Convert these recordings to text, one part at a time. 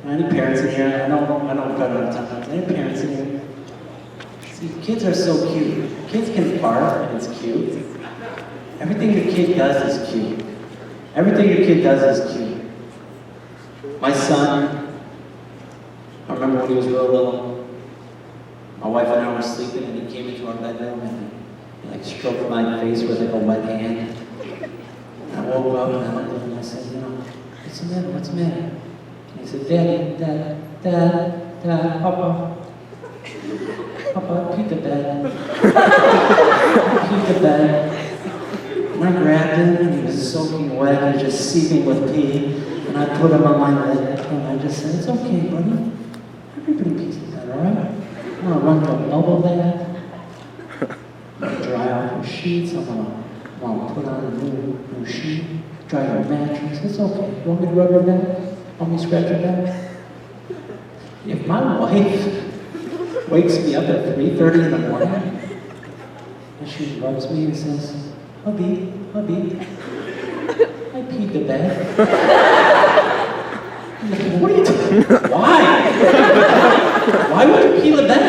Any parents in here? I know I'm cutting out of time. Any parents in here? See, kids are so cute. Kids can bark and it's cute. Everything your kid does is cute. Everything your kid does is cute. My son, I remember when he was real little, my wife and I were sleeping and he came into our bedroom and he like stroked my face with like a wet hand. And I woke up and I looked at him and I said, what's the matter? What's the matter? And he said, Daddy, Dad, Papa, pee the bed. Pee the bed. And I grabbed him and he was soaking wet and just seeping with pee. And I put him on my leg and I just said, it's okay, buddy. Everybody pees the bed, all right? I'm gonna run the bubble bath. I'm gonna dry off your sheets. I'm gonna put on a new sheet. Dry your mattress. It's okay. You want me to rub your back? Want me to scratch your back? If my wife wakes me up at 3:30 in the morning and she rubs me and says, hubby, I peed the bed. I'm like, what are you doing? Why? Why would you pee the bed?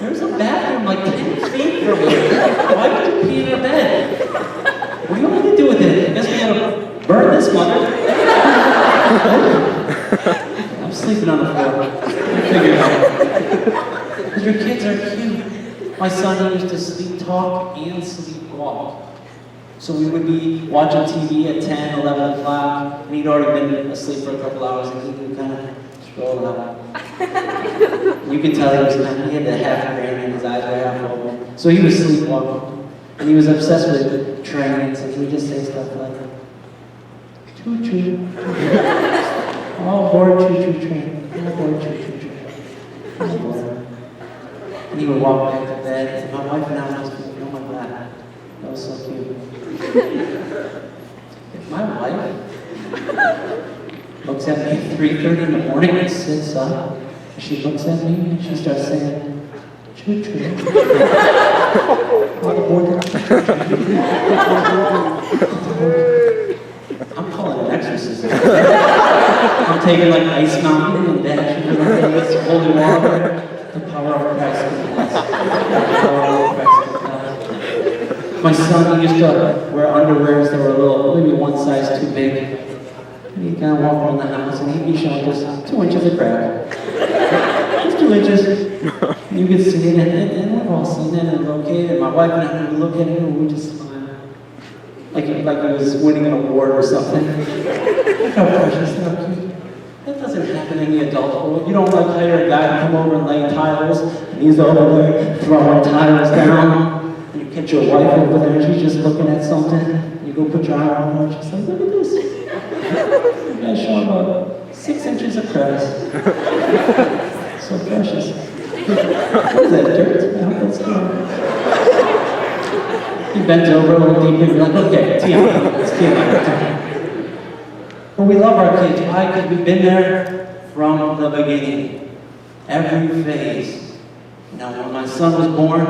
There's a bathroom like 10 feet from here. Why would you pee in our bed? What do you want me to do with it? I guess we gotta burn this mother. I'm sleeping on the floor. Figure it out. Because your kids are cute. My son used to sleep talk and sleep walk. So we would be watching TV at 10, 11 o'clock, and he'd already been asleep for a couple hours, and he would kind of stroll out. You could tell he had the half grin and his eyes were half open. So he was sleepwalking, and he was obsessed with trains, and he would just say stuff like, choo-choo. All aboard choo-choo train. All aboard choo-choo train. All aboard. And he would walk back to bed, and my wife and I was going, oh my God, that was so cute. If my wife looks at me at 3:30 in the morning and sits up, she looks at me and she starts saying, choo-choo. All aboard choo-choo train. I'm calling an exorcism. I'm taking like Ice Mountain and dashing to the Vegas, holy water. The power of Christ is blessed. The power of Christ is blessed. My son used to wear underwears that were a little, maybe one size too big. And he'd kind of walk around the house and he'd be showing just 2 inches of crack. Just 2 inches. You could see it and we've all seen it and okay. And my wife and I would look at him and we just smile. Like he was winning an award or something. Look how precious, how cute. That doesn't happen in the adult world. You don't like hire a guy to come over and lay tiles, and he's over there throwing tiles down, and you catch your wife over there, and she's just looking at something, and you go put your arm on her, and she's like, look at this. You guys show him about 6 inches of cracks. So precious. What is that, dirt? I hope that's good. He bent over a little deeper, and you're like, okay, TM, it's TM. But we love our kids. Why? Because we've been there from the beginning. Every phase. Now, when my son was born,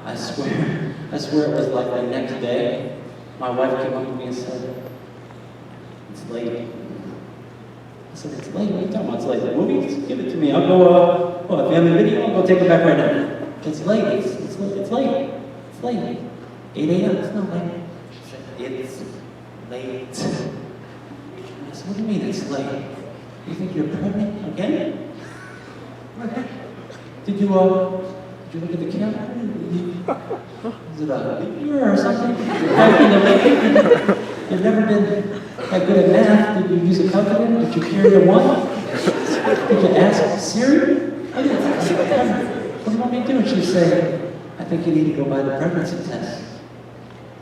I swear it was like the next day, my wife came up to me and said, it's late. I said, it's late? What are you talking about? It's late. The movie? Just give it to me. I'll go, family video? I'll go take it back right now. It's late. It's late. It's late. 8 a.m. It's not late. She said, it's late. I said, what do you mean it's late? You think you're pregnant again? Did you look at the camera? Is it a picture or something? You've never been that good at math. Did you use a calculator? Did you carry a one? Did you ask Siri? What do you want me to do? And she'd say, I think you need to go buy the pregnancy test.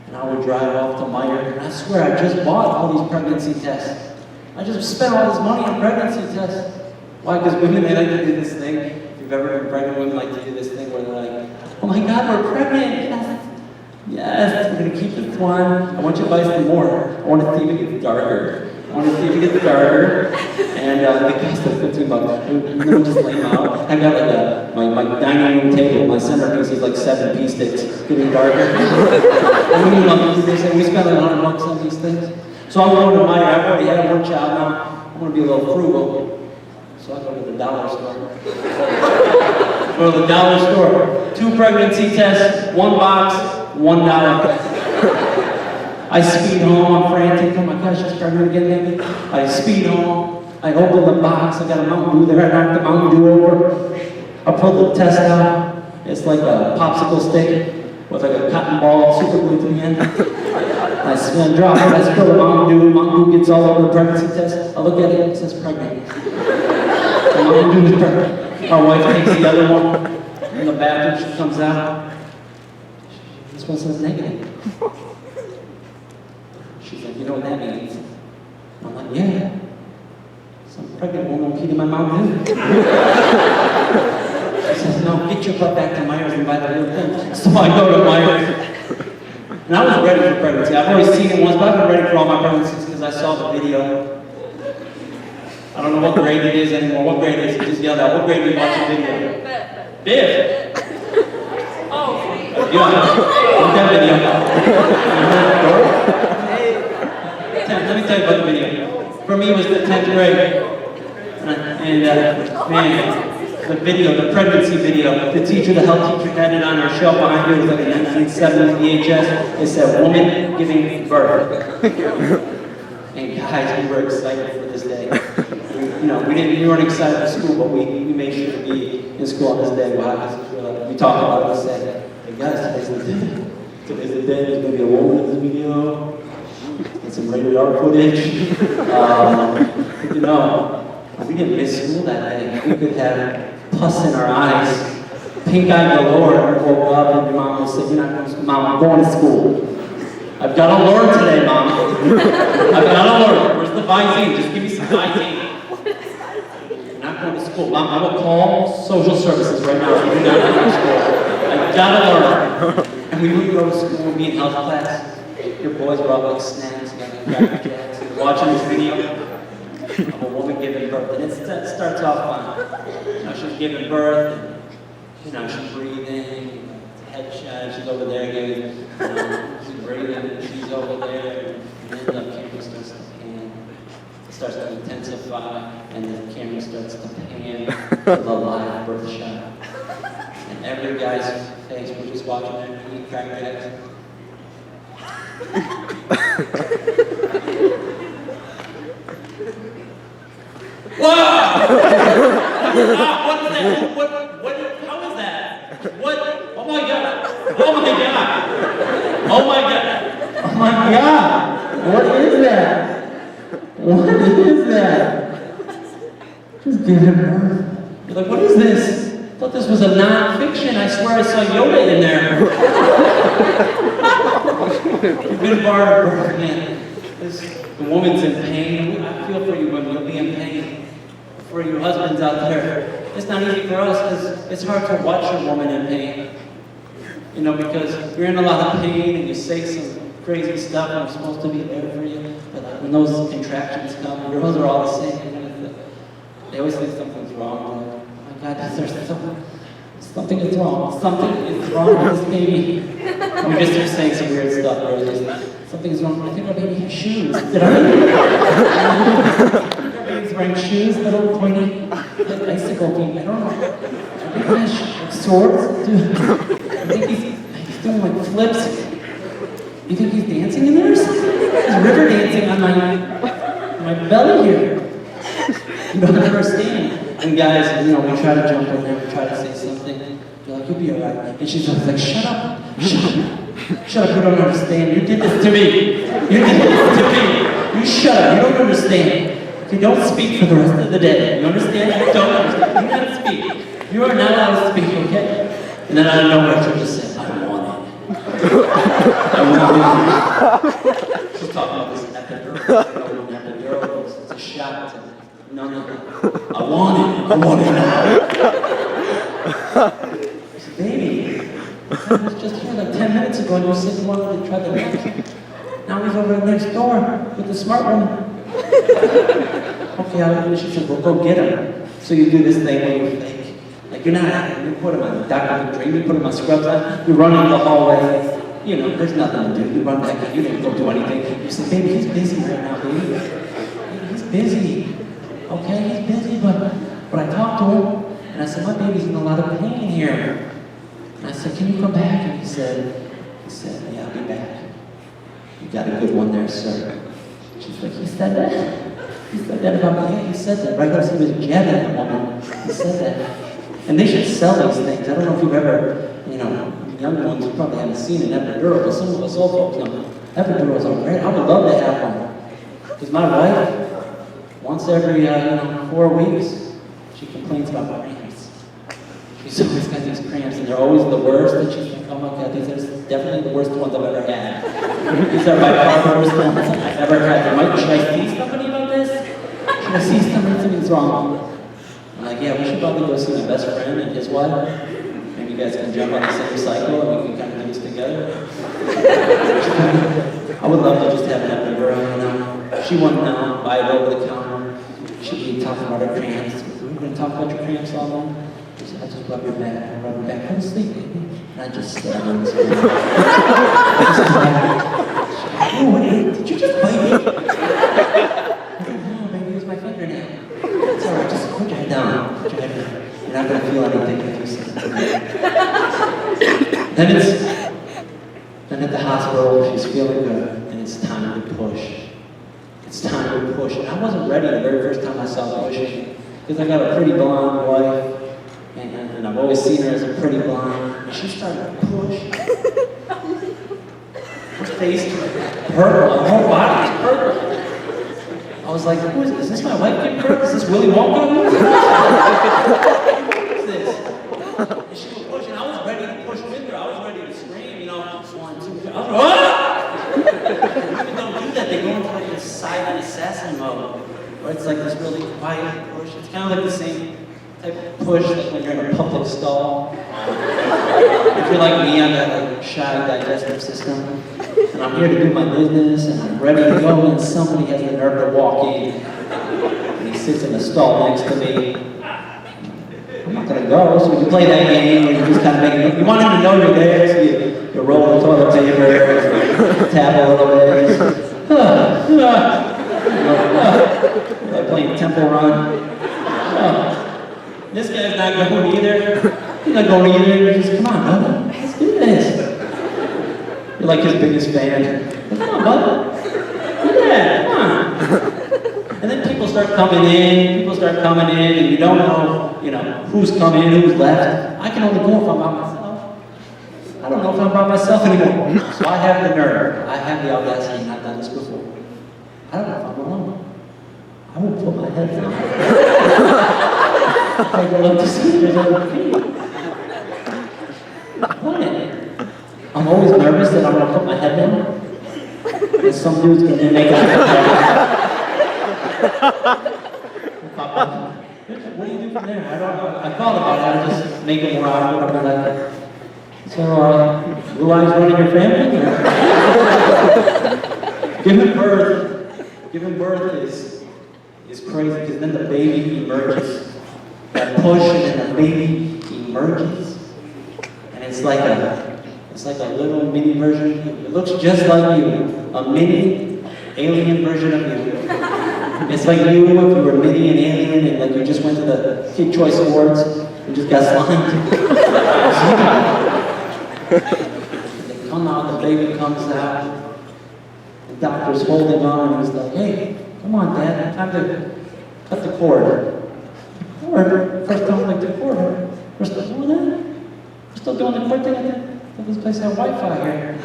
And I would drive off to Meijer, and I swear I just bought all these pregnancy tests. I just spent all this money on pregnancy tests. Why? Because women, they like to do this thing. If you've ever been pregnant, women like to do this thing where they're like, oh my God, we're pregnant. Yes, we're going to keep this one. I want you to buy some more. I want to see if it gets darker. And they cost us $15. And then we just lay them out. I got like my dining room table, my centerpiece is like 7 pea sticks, getting darker. And we love to do this, and we spend like $100 on these things. So I'm going to Meijer. I've already had one child now. I want to be a little frugal. So I go to the dollar store. Go to the dollar store. 2 pregnancy tests, 1 box, $1. I speed home, I'm frantic. Oh my gosh, she's pregnant again, maybe. I speed home. I open the box. I got a Mountain Dew there. I knock the Mountain Dew over. I pull the test out. It's like a popsicle stick with like a cotton ball super glued to the end. I drop it. I spill the Mountain Dew. Mountain Dew gets all over the pregnancy test. I look at it. It says pregnant. The Mountain Dew is pregnant. My wife takes the other one in the bathroom. She comes out. This one says negative. She's like, you know what that means? I'm like, yeah. Some pregnant woman peed in my Mountain Dew. She says, no, get your butt back to Myers and buy the real thing. So I go to Myers. And I was ready for pregnancy. I've already seen it once, but I've been ready for all my pregnancies because I saw the video. I don't know what grade it is anymore. What grade is it? Just yell out. What grade do you watch the video? Fifth. Oh. Yeah. Look at that video. Let me tell you about the video. For me, it was the 10th grade. And man, the video, the pregnancy video, the teacher, the health teacher had it on her shelf behind her. It was like a 1970s VHS. It said, woman giving birth. And guys, we were excited for this day. We weren't excited for school, but we made sure to be in school on this day. We talked about it and said, hey guys, today's the day. Today's the day. There's going to be a woman in this video. And some rated R footage. We didn't miss school that day. We could have pus in our eyes, pink eye galore, and woke up and your mom would say, you're not going to school. Mom, I'm going to school. I've got to learn today, Mom. I've got to learn. Where's the Visine? Just give me some Visine. I'm not going to school. Mom, I will call social services right now. You're not going to school. I've got to learn. And we would go to school and be in health class. Your boys brought like snacks and Cracker Jacks. And watching this video of a woman giving birth. And it starts off fine. She's giving birth. And, she's breathing. Headshot. She's over there again. She's breathing. She's over there. And then the camera starts to pan. It starts to intensify. And the camera starts to pan to the live birth shot. And every guy's face, we're just watching them eat Cracker Jacks. Wow! What is that? How is that? What? Oh my God! Oh my God! Oh my God! Oh my God! What is that? What is that? Just giving birth. You're like, what is this? I thought this was a non-fiction. I swear I saw Yoda in there. You've been part of birth, man. The woman's in pain. I feel for you women. You'll be in pain. For your husbands out there, it's not easy for us because it's hard to watch a woman in pain. Because you're in a lot of pain and you say some crazy stuff and I'm supposed to be there for you. But when those contractions come, your husbands are all the same. They always think something's wrong. Like, oh my God, there's something is wrong. Something is wrong with this baby. We just are saying some weird stuff. Right? Something's wrong. I think our baby has shoes. Did He's wearing shoes, little pointy, like icicle feet. I don't know. Like swords? Dude. I think he's doing like flips. You think he's dancing in there? He's river dancing on my belly here. You don't understand. And guys, we try to jump in there, we try to say something. You're like, you'll be alright. And she's always like, shut up. Shut up. Shut up, you don't understand. You did this to me. You did this to me. You shut up, you don't understand. You don't speak for the rest of the day. You understand? You don't understand. You can't speak. You are not allowed to speak, okay? And then out of nowhere, she'll just say, I want it. I want it. She's talking about this epidural. It's a shot. No. I want it now. I said, baby, I was just here like 10 minutes ago and you said you wanted to try the next. Now he's over next door with the smart woman. Okay, she said, well, go get him. So you do this thing where you fake. Like, you're not, you put him on Dr. Dream, you put him on scrubs on, you run in the hallway. There's nothing to do. You run back in, you didn't go do anything. You say, baby, he's busy right now, baby. He's busy. okay, he's busy, but I talked to him, and I said, my baby's in a lot of pain here. And I said, can you come back? And he said, yeah, I'll be back. You got a good one there, sir. She's like, he said that? He said that about me? Yeah, he said that. Right as he was jabbing that woman, he said that. And they should sell these things. I don't know if you've ever, young ones, you probably haven't seen an epidural, but some of us old folks know. Epidurals are great. I would love to have one. Because my wife, once every 4 weeks, she complains about cramps. She's always got these cramps, and they're always the worst. And she's like, oh my God, these are definitely the worst ones I've ever had. These are by far the worst ones I've ever had. Should I see somebody about this? Should I see something's wrong? I'm like, yeah, we should probably go see my best friend and his wife. Maybe you guys can jump on the same cycle and we can kind of do this together. I would love to just have an epidural, She wouldn't buy it over the counter. She'd be talking about her cramps. We're going to talk about your cramps all night. She said, I just rub your back. I rub your back. Go to sleep, baby. And I just sat on this bed. Oh, did you just bite me? No, baby, it was my fingernail. It's all right, just put your head down. Put your head down. You're not going to feel anything if you sit down. Then at the hospital, she's feeling good, and it's time to push. It's time to push. And I wasn't ready the very first time I saw pushing, because I got a pretty blonde wife, and I've always seen her as a pretty blonde. And she started to push. Her face turned purple, her whole body is purple. I was like, who is this? Is this my wife getting birth? Is this Willy Wonka? Who is this? And she was pushing. I was ready to push with her. I was ready to scream, 1, 2, 3. I was like, ah! Women don't do that. They go into like this silent assassin mode, where it's like this really quiet push. It's kind of like the same type of push like when you're in a public stall. If you're like me, I've got like a shy digestive system, and I'm here to do my business, and I'm ready to go, and somebody has the nerve to walk in, and he sits in the stall next to me. I'm not gonna go, so we can play that game where you just kind of make it. You want him to know you're there, so you roll the toilet paper, tap a little bit. Like playing Temple Run. This guy's not going either. He's not going either. You're just, come on, brother, let's do this. You're like his biggest fan. Come on, brother. Look at that, come on. And then people start coming in, and you don't know, who's coming in, who's left. I can only go if I'm by myself. I don't know if I'm by myself anymore. So I have the nerve, I have the audacity, and I've done this before. I don't know if I'm alone. I will put my head down. I go up to see if there's other people. I'm always nervous that I'm going to put my head down. And some dude's going to make it. What do you do from there? I don't know. I thought about it. I would just make it more awkward. I'm like, so, blue eyes running your family? Giving birth is crazy, because then the baby emerges. That push, and then the baby emerges. And it's like a little mini version. It looks just like you. A mini alien version of you. It's like you if you were mini and alien, and like you just went to the Kid Choice Awards and just got slimed. They come out, the baby comes out. The doctor's holding on, and he's like, hey, come on, Dad, time to cut the cord. First time like the cord. We're still doing that? We're still doing the cord thing? I think this place had Wi-Fi here.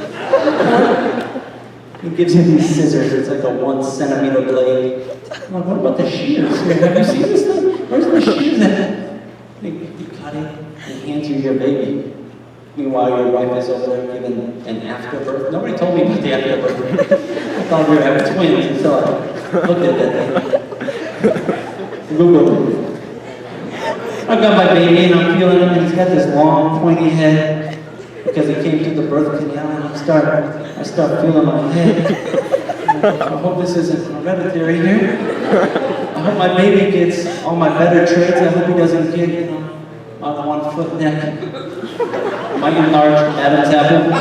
He gives you these scissors. It's like a 1 centimeter blade. I'm like, what about the shears here? Have you seen this thing? Where's the shears at? You cut it and hands you your baby. Meanwhile, your wife is over there giving an afterbirth. Nobody told me about the afterbirth. I thought we were having twins until I looked at that thing. Google it. I've got my baby and I'm feeling him, and he's got this long, pointy head because he came through the birth canal, and I start feeling my head. I hope this isn't hereditary here. I hope my baby gets all my better traits. I hope he doesn't get, on 1 foot neck. My enlarged Adam's apple.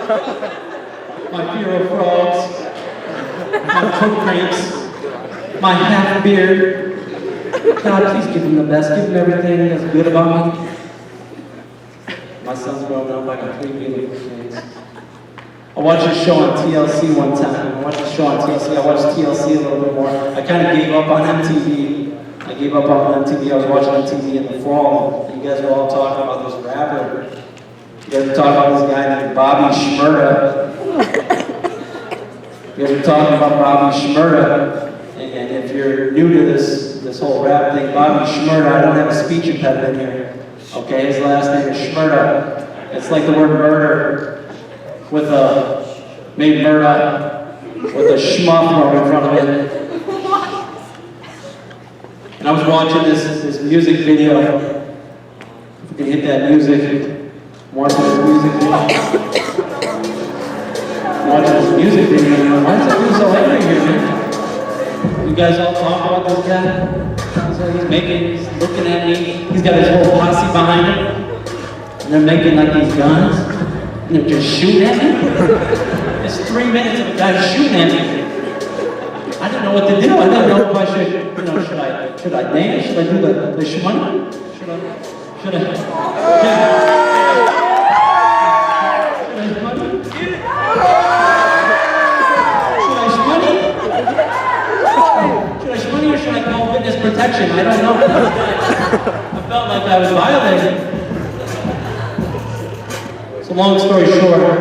my fear of frogs, my foot cramps, my half beard. God, please give him the best, give him everything that's good about me. My son's growing up like a 3 beautiful kids. I watched a show on TLC one time. I watched a show on TLC. I watched TLC a little bit more. I kind of gave up on MTV. I gave up on MTV. I was watching MTV in the fall. And you guys were all talking about this rapper. You guys were talking about this guy named Bobby Shmurda. You guys were talking about Bobby Shmurda. And if you're new to this whole rap thing, Bobby Shmurda, I don't have a speech impediment here. Okay, his last name is Shmurda. It's like the word murder with a, made murder with a schmuck in front of it. And I was watching this music video. If we can hit that music. Watching this music video. Watching this music video. Why is that dude so angry here, man? You guys all talk about this guy? He's looking at me. He's got his whole posse behind him. And they're making like these guns. And they're just shooting at me. It's 3 minutes of a guy shooting at me. I didn't know what to do. I didn't know if I should, should I dance? Should I do the shmoney? Should I shmoney? Or should I call witness protection? I don't know. I felt like I was violated. So long story short,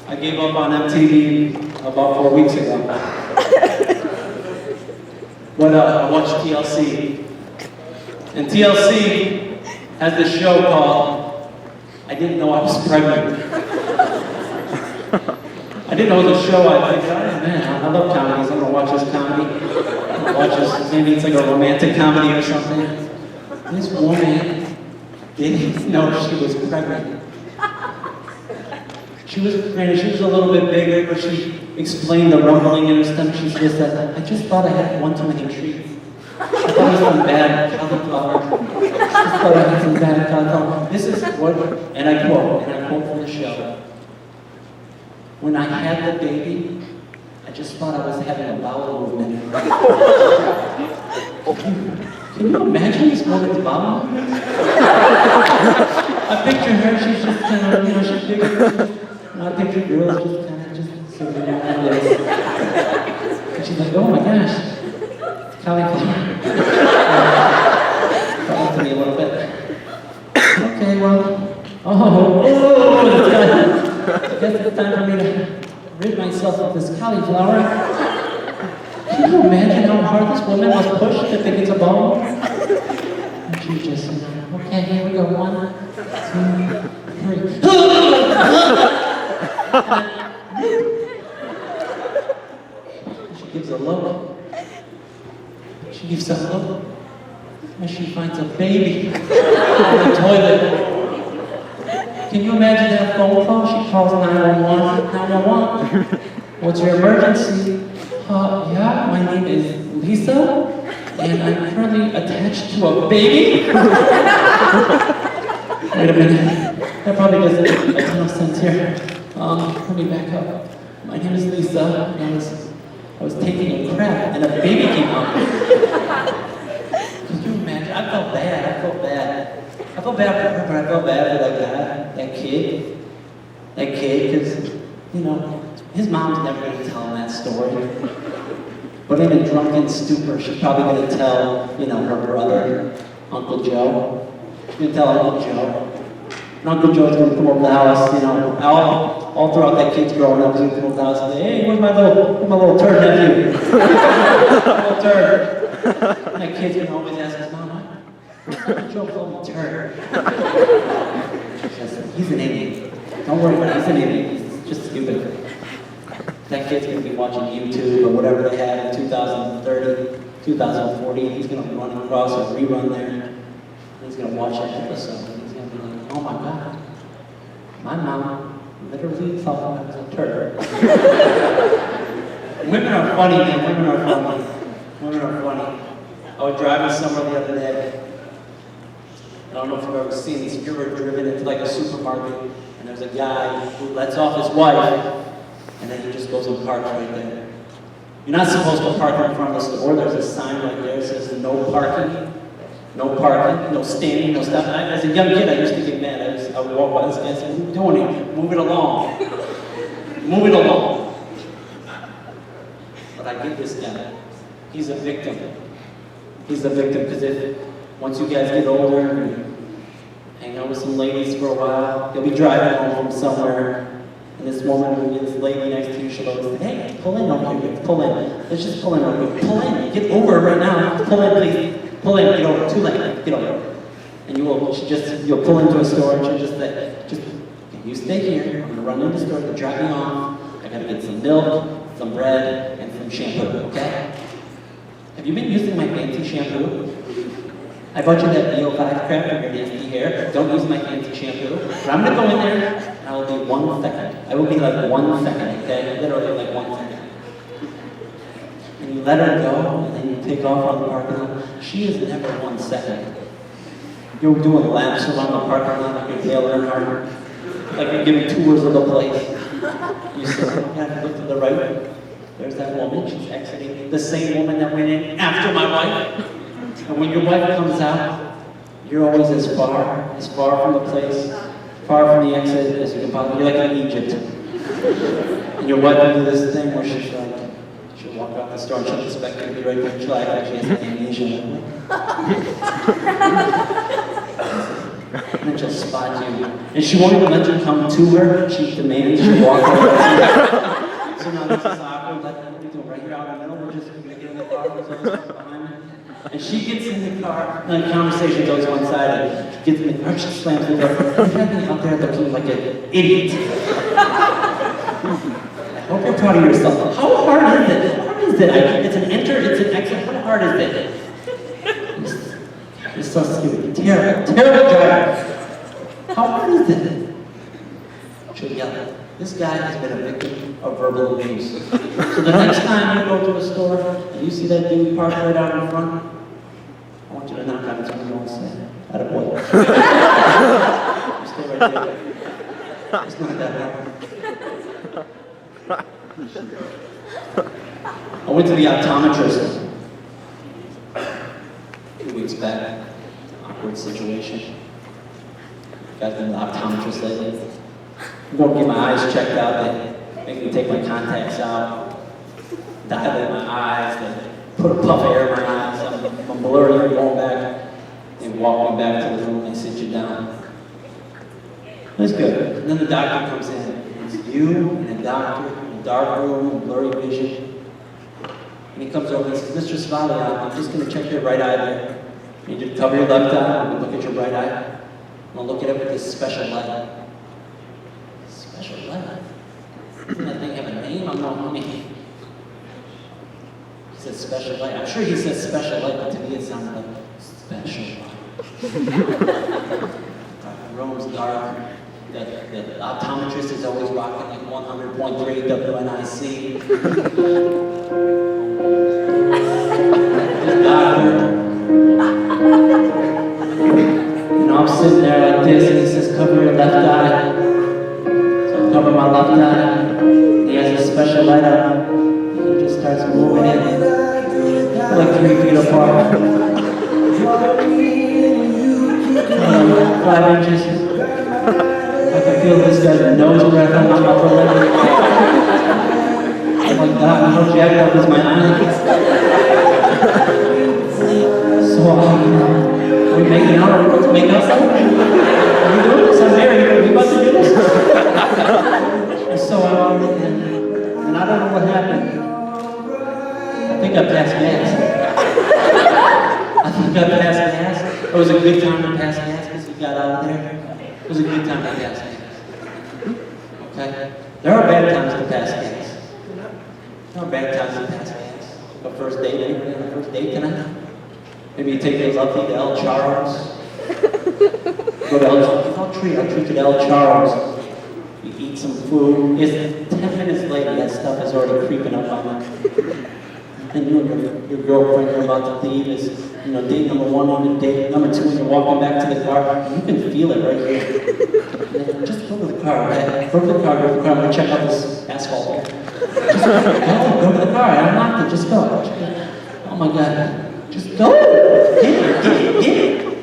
I gave up on MTV about 4 weeks ago. But I watched TLC. And TLC has this show called I Didn't Know I Was Pregnant. I didn't know it was a show. I think, oh man, I love comedies. I'm gonna watch this comedy. Watch this, maybe it's like a romantic comedy or something. This woman didn't know she was pregnant. She was pregnant, she was a little bit bigger, but she explained the rumbling in her stomach. She just said, I just thought I had one too many treats. I thought it was some bad cauliflower. I just thought I had some bad cauliflower. This is what, and I quote from the show. When I had the baby, I just thought I was having a bowel movement. Can you imagine this woman's bowel movement? I picture her, she's just kind of, she's bigger. And I picture girls just kind of sitting there like this. And she's like, oh my gosh, cauliflower. Talk to me a little bit. Okay, well, I guess it's time for me to rid myself of this cauliflower. Can you imagine how hard this woman must push to think it's a bone? And she just said, okay, here we go, 1, 2, 3. She gives a look. She gives a look. And she finds a baby in the toilet. Can you imagine that phone call? She calls 911. 911. What's your emergency? Yeah, my name is Lisa, and I'm currently attached to a baby. Wait a minute. That probably doesn't make a ton of sense here. Let me back up. My name is Lisa, and I was taking a crap, and a baby came out. Can you imagine? I felt bad. I felt bad for her, but I felt bad for that guy, that kid, because, his mom's never going to tell him that story. But in a drunken stupor, she's probably going to tell, her brother, Uncle Joe. She's going to tell Uncle Joe. And Uncle Joe's going to come over to the house, all throughout that kid's growing up, he's going to come over to the house and say, hey, where's my little turd nephew? Little turd. And that kid's going to always ask his mom, Uncle Joe called me turd. She says, he's an idiot. Don't worry about it, he's an idiot. He's just stupid. That kid's going to be watching YouTube or whatever they have in 2030, 2040. He's going to run across a rerun there. And he's going to watch that episode. And he's going to be like, oh my God, my mom literally thought I was a turd. Women are funny, man. Women are funny. Women are funny. I was driving somewhere the other day. I don't know if you've ever seen this. If you've ever driven into like a supermarket and there's a guy who lets off his wife, and then he just goes and parks right there. You're not supposed to park in front of the store. There's a sign right there that says no parking. No parking, no standing, no stuff. As a young kid, I used to get mad. I would walk by this guy and say, what are you doing here? Move it along. Move it along. But I get this guy. He's a victim. He's a victim because once you guys get older and hang out with some ladies for a while, you'll be driving home from somewhere, and this woman will get this lady next to you, she'll always say, hey, pull in over here, pull in. Let's just pull in over here. Pull in, get over right now. Pull in, please. Pull in, get over, too late, get over. And you'll pull into a store and she'll just say, you stay here, I'm gonna run into the store to drop me off. I gotta get some milk, some bread, and some shampoo, okay? Have you been using my fancy shampoo? I bought you that VO5 crap for your nasty hair. Don't use my fancy shampoo. But I'm gonna go in there and I will be 1 second. I will be like 1 second, okay? Literally like 1 second. And you let her go, and then you take off on the parking lot. She is never 1 second. You're doing laps around the parking lot like you're Dale Earnhardt, like you're giving tours of the place. You say, yeah, look to the right. There's that woman. She's exiting. The same woman that went in after my wife. And when your wife comes out, you're always as far from the place, far from the exit as you can possibly. You're like in Egypt. And your wife will do this thing where she's like, she'll walk out the store and she'll expect you to be right there. She'll act like she has amnesia. And then she'll spot you. And she won't even let you come to her. She demands you walk over. So now this is awkward. What are you doing? Right here out in the middle? We're just going to get in the car. Behind me. And she gets in the car, and the conversation goes one side, and she gets in the car, she slams the door. You have me out there looking like an idiot. I hope you're proud of yourself. How hard is it? How hard is it? It's an enter, it's an exit. How hard is it? It's so stupid. Terrible driver. How hard is it? She'll yell. This guy has been a victim of verbal abuse. So the next time you go to a store and you see that dude parked right out in front, I want you to knock on his window and say, attaboy. You stay right there. It's not that hard. I went to the optometrist 2 weeks back. Awkward situation. Guys been to the optometrist lately? I'm going to get my eyes checked out. They make me take my contacts out, dilate my eyes, they put a puff of air in my eyes. I'm blurry, I'm going back. They walk me back to the room, they sit you down. That's good. And then the doctor comes in. It's you and a doctor in a dark room, blurry vision. And he comes over and says, Mr. Savalle, I'm just going to check your right eye there. You need to cover your left eye, I'm going to look at your right eye. I'm going to look at it with this special light. Special light? Doesn't that thing have a name? I'm not money. He says special light. I'm sure he says special light, but to me it sounds like special light. The room's dark. The optometrist is always rocking like 100.3 WNIC. The doctor. You know, I'm sitting there like this, and he says, cover your left eye. Cover my left eye. He has a special light on. He just starts moving in. We're like 3 feet apart. 5 inches. I can feel this guy's nose breath on my upper lip. Oh my God, how jacked up is my eye? So, are we making out? Are we about to make out something? Are we doing this? I'm married. Are we about to do this? And so and I don't know what happened. I think I passed gas. It was a good time to pass gas because we got out of there. It was a good time to pass gas. Okay? There are bad times to pass gas. There are bad times to pass gas. A first date, anybody on a first date tonight? Maybe you take your lovely to El Charles. Go to El Charles. I'll treat you to El Charles. You eat some food. It's 10 minutes later, that stuff is already creeping up on you. and you and your girlfriend are about to leave is, date number one and date number two, and you're walking back to the car, and you can feel it right here. And then just go to the car, okay? Go to the car, I'm gonna check out this asphalt here. Just go to the car, I unlocked it, just go. Oh my God, just go! Get it!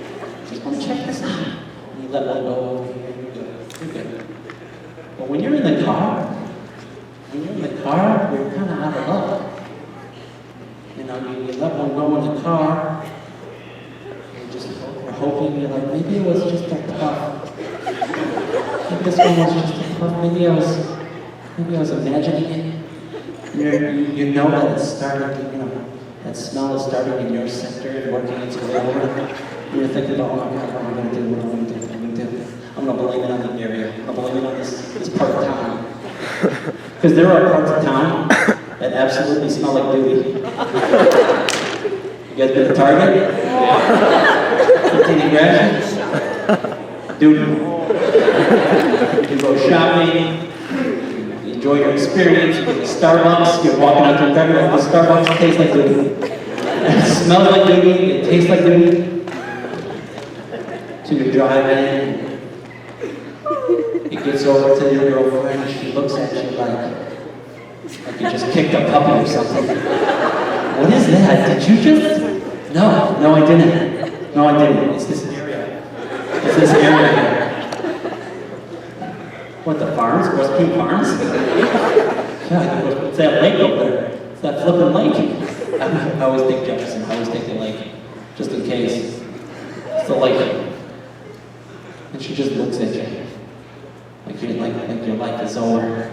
Just want to check this out. And you let one go over here, you're good. But when you're in the car, you're kind of out of luck. You let one go in the car, you're hoping, you're like, maybe it was just a puff. Maybe this one was just a puff, maybe I was imagining it. You know that it's starting, that smell is starting in your sector and working its way over. You're thinking about, oh my God, what am I going to do? I'm going to blame it on the area. I'm going to blame it on this part of town. Because there are parts of town that absolutely smell like duty. You guys been to Target? Yeah. Integration? Duty. You go shopping, you enjoy your experience, you go to Starbucks, you're walking out to the Starbucks, it tastes like duty. It smells like duty, it tastes like duty. So you drive in, it gets over to your girlfriend, and she looks at you like you just kicked a puppy or something. What is that? Did you just? No, I didn't. It's this area. Here. What, the farms? Western Farms? Yeah, it's that lake over there. It's that flipping lake. I always think Jefferson. I always take the lake, just in case. It's the lake. And she just looks at you like your life is over.